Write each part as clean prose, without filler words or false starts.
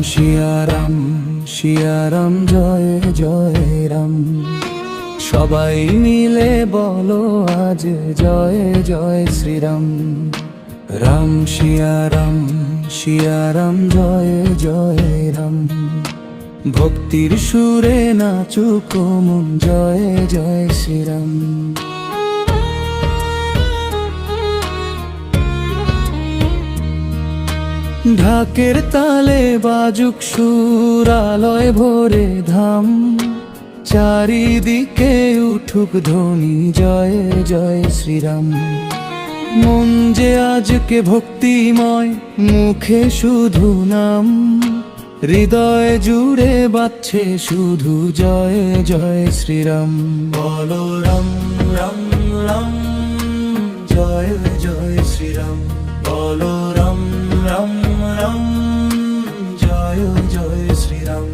শিয়ারাম শিয়ারাম জয় জয় রাম। সবাই মিলে বলো আজ জয় জয় শ্রীরাম। রাম শিয়ারাম শিয়ারাম জয় জয় রাম। ভক্তির সুরে নাচুক মন জয় জয় শ্রীরাম। ঢাকের তালে বাজুক সুর আলয় ভরে ধাম। চারিদিকে উঠুক ধ্বনি জয় জয় শ্রীরাম। মন যে আজকে ভক্তিময় মুখে শুধু নাম। হৃদয় জুড়ে বাজছে শুধু জয় জয় শ্রীরাম। বলো রাম রাম রাম জয় জয় শ্রীরাম। বলো রাম রাম রাম জয় জয় শ্রীরাম।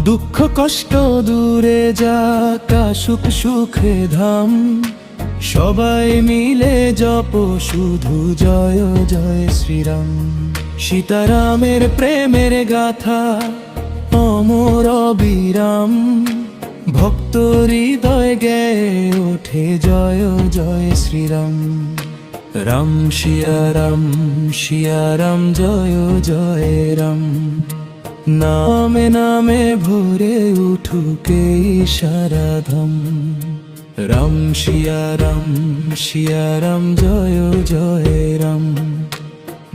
দুঃখ কষ্ট দূরে যাক সুখ সুখে ধাম। সবাই মিলে জপ শুধু জয় জয় শ্রীরাম। সীতারামের প্রেমের গাথা অমর অবিরাম। ভক্ত হৃদয় গেয়ে ওঠে জয় জয় শ্রীরাম। রাম শিয়ারাম শিয়ারাম জয় জয় রাম। নামে নামে ভরে উঠুক এই সারাধাম। রাম শিয়ারাম শিয়ারাম জয় জয় রাম।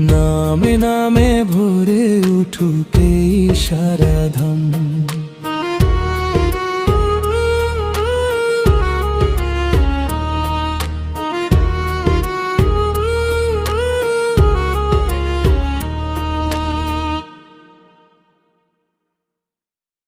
নামে নামে ভরে উঠুক এই সারাধাম।